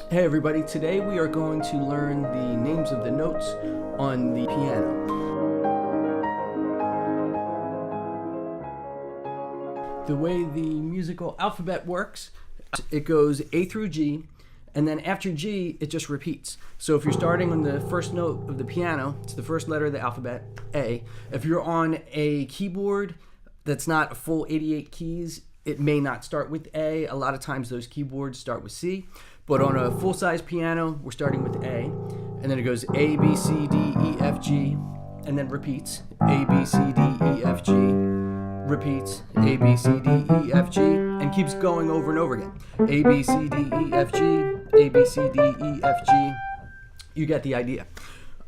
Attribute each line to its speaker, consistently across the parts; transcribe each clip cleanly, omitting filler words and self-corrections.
Speaker 1: Hey everybody, today we are going to learn the names of the notes on the piano. The way the musical alphabet works, it goes A through G, and then after G, it just repeats. So if you're starting on the first note of the piano, it's the first letter of the alphabet, A. If you're on a keyboard that's not a full 88 keys, it may not start with A. A lot of times those keyboards start with C. But on a full-size piano, we're starting with A, and then it goes A, B, C, D, E, F, G, and then repeats. A, B, C, D, E, F, G, repeats. A, B, C, D, E, F, G, and keeps going over and over again. A, B, C, D, E, F, G, A, B, C, D, E, F, G. You get the idea.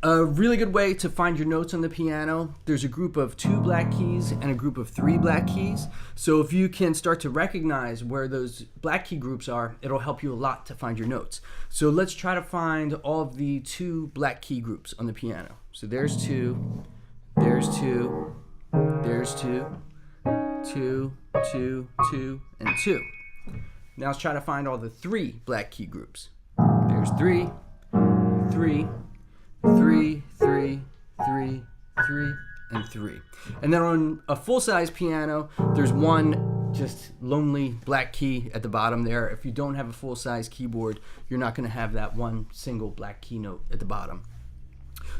Speaker 1: A really good way to find your notes on the piano, there's a group of 2 black keys and a group of 3 black keys. So if you can start to recognize where those black key groups are, it'll help you a lot to find your notes. So let's try to find all of the 2 black key groups on the piano. So there's 2, there's 2, there's 2, 2, 2, 2, and 2. Now let's try to find all the 3 black key groups. There's 3, 3, 3, 3, 3, 3, and 3. And then on a full-size piano, there's one just lonely black key at the bottom there. If you don't have a full-size keyboard, you're not going to have that one single black key note at the bottom.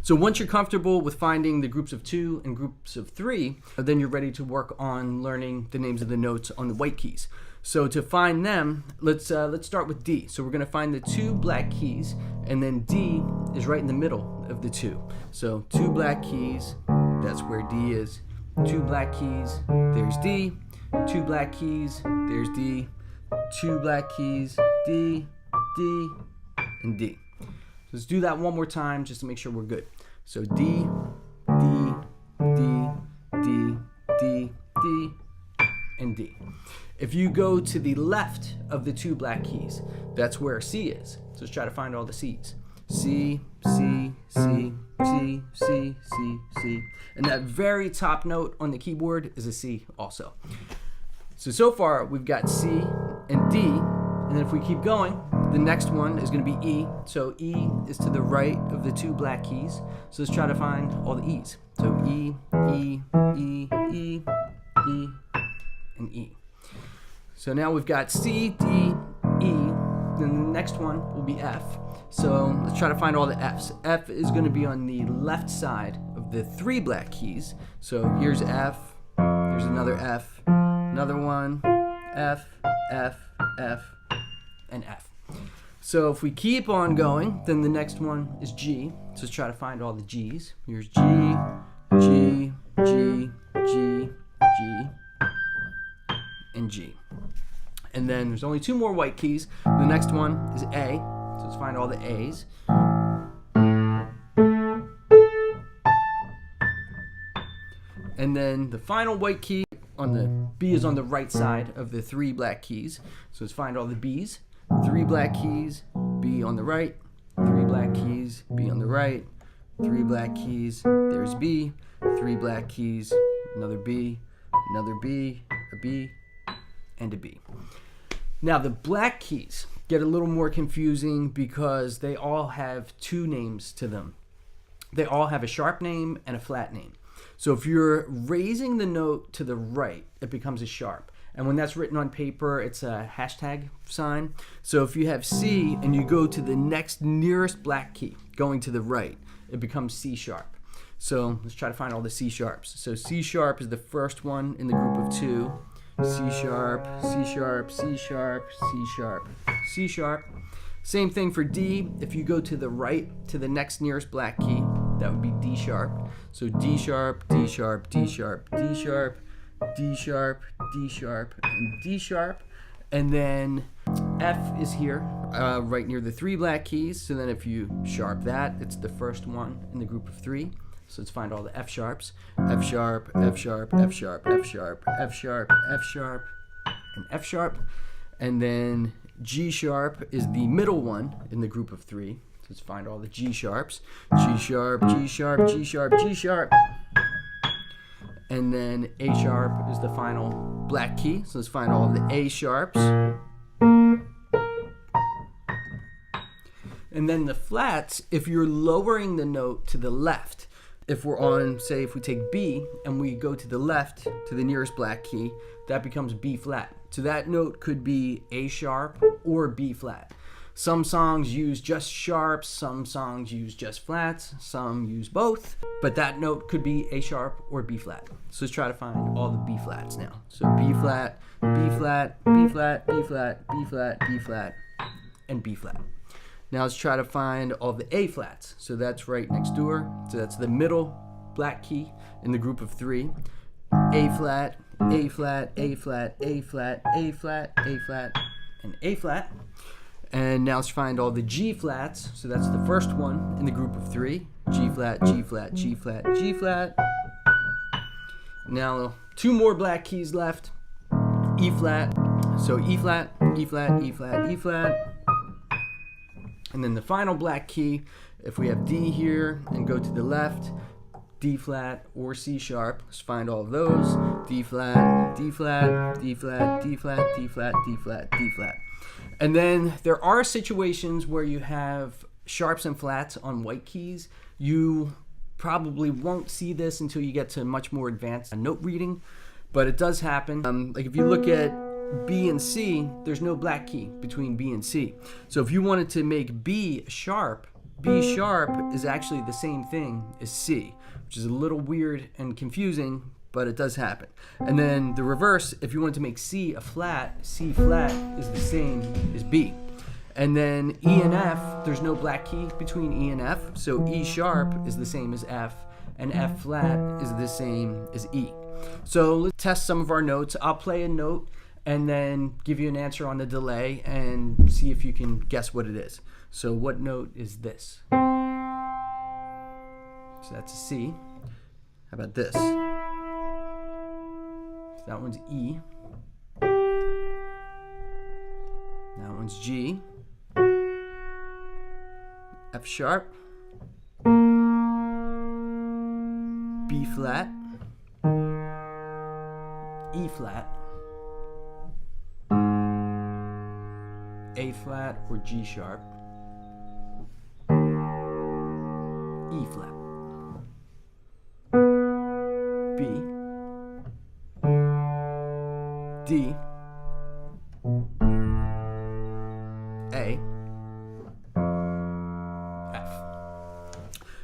Speaker 1: So once you're comfortable with finding the groups of 2 and groups of 3, then you're ready to work on learning the names of the notes on the white keys. So to find them, let's start with D. So we're going to find the 2 black keys, and then D is right in the middle of the 2. So 2 black keys, that's where D is. 2 black keys, there's D. 2 black keys, there's D. 2 black keys, D, D, and D. So let's do that one more time just to make sure we're good. So D, D, D, D, D, D, and D. If you go to the left of the 2 black keys, that's where C is. So let's try to find all the C's. C, C, C, C, C, C, C. And that very top note on the keyboard is a C also. So far we've got C and D, and then if we keep going, the next one is going to be E. So E is to the right of the 2 black keys. So let's try to find all the E's. So E, E, E, E, E, and E. So now we've got C, D, E, then the next one will be F. So let's try to find all the F's. F is going to be on the left side of the 3 black keys. So here's F, there's another F, another one, F, F, F, and F. So if we keep on going, then the next one is G. So let's try to find all the G's. Here's G, G, G, G, G, and G. And then there's only 2 more white keys. The next one is A. So let's find all the A's. And then the final white key on the B is on the right side of the 3 black keys. So let's find all the B's. 3 black keys, B on the right. 3 black keys, B on the right. 3 black keys, there's B. 3 black keys, another B, a B, and a B. Now the black keys get a little more confusing because they all have 2 names to them. They all have a sharp name and a flat name. So if you're raising the note to the right, it becomes a sharp. And when that's written on paper, it's a hashtag sign. So if you have C and you go to the next nearest black key, going to the right, it becomes C sharp. So let's try to find all the C sharps. So C sharp is the first one in the group of 2. C sharp, C sharp, C sharp, C sharp, C sharp. Same thing for D. If you go to the right to the next nearest black key, that would be D sharp. So D sharp, D sharp, D sharp, D sharp, D sharp, D sharp, and D sharp. And then F is here, right near the 3 black keys. So then if you sharp that, it's the first one in the group of 3. So let's find all the F sharps. F sharp, F sharp, F sharp, F sharp, F sharp, F sharp, and F sharp. And then G sharp is the middle one in the group of 3. So let's find all the G sharps. G sharp, G sharp, G sharp, G sharp. And then A sharp is the final black key. So let's find all of the A sharps. And then the flats, if you're lowering the note to the left, if we're on, say, if we take B and we go to the left to the nearest black key, that becomes B flat. So that note could be A sharp or B flat. Some songs use just sharps, some songs use just flats, some use both, but that note could be A sharp or B flat. So let's try to find all the B flats now. So B flat, B flat, B flat, B flat, B flat, B flat, and B flat. Now let's try to find all the A flats. So that's right next door. So that's the middle black key in the group of 3. A flat, A flat, A flat, A flat, A flat, A flat, and A flat. And now let's find all the G flats. So that's the first one in the group of 3. G flat, G flat, G flat, G flat. Now 2 more black keys left. E flat. So E flat, E flat, E flat, E flat. And then the final black key, if we have D here and go to the left, D flat or C sharp. Let's find all of those. D flat, D flat, D flat, D flat, D flat, D flat, D flat. And then there are situations where you have sharps and flats on white keys. You probably won't see this until you get to much more advanced note reading, but it does happen. Like if you look at B and C, there's no black key between B and C. So if you wanted to make B sharp is actually the same thing as C, which is a little weird and confusing, but it does happen. And then the reverse, if you wanted to make C a flat, C flat is the same as B. And then E and F, there's no black key between E and F, so E sharp is the same as F, and F flat is the same as E. So let's test some of our notes. I'll play a note and then give you an answer on the delay and see if you can guess what it is. So what note is this? So that's a C. How about this? So that one's E. That one's G. F sharp. B flat. E flat. A flat or G sharp. E flat. B. D. A. F.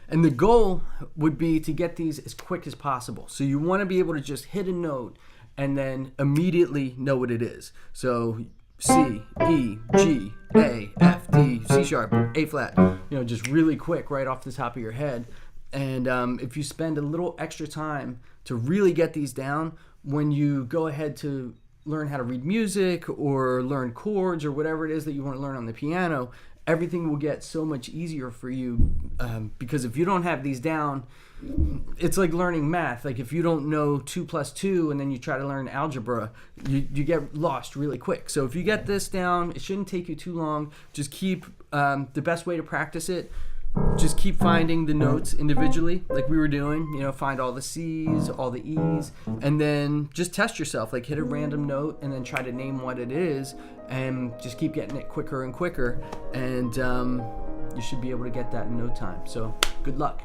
Speaker 1: And the goal would be to get these as quick as possible. So you want to be able to just hit a note and then immediately know what it is. So C, E, G, A, F, D, C sharp, A flat. Just really quick right off the top of your head. And if you spend a little extra time to really get these down, when you go ahead to learn how to read music or learn chords or whatever it is that you want to learn on the piano, everything will get so much easier for you, because if you don't have these down, it's like learning math. Like if you don't know 2 + 2 and then you try to learn algebra, you get lost really quick. So if you get this down, it shouldn't take you too long. Just keep, the best way to practice it, just keep finding the notes individually like we were doing, find all the C's, all the E's, and then just test yourself, like hit a random note and then try to name what it is and just keep getting it quicker and quicker, and you should be able to get that in no time. So good luck.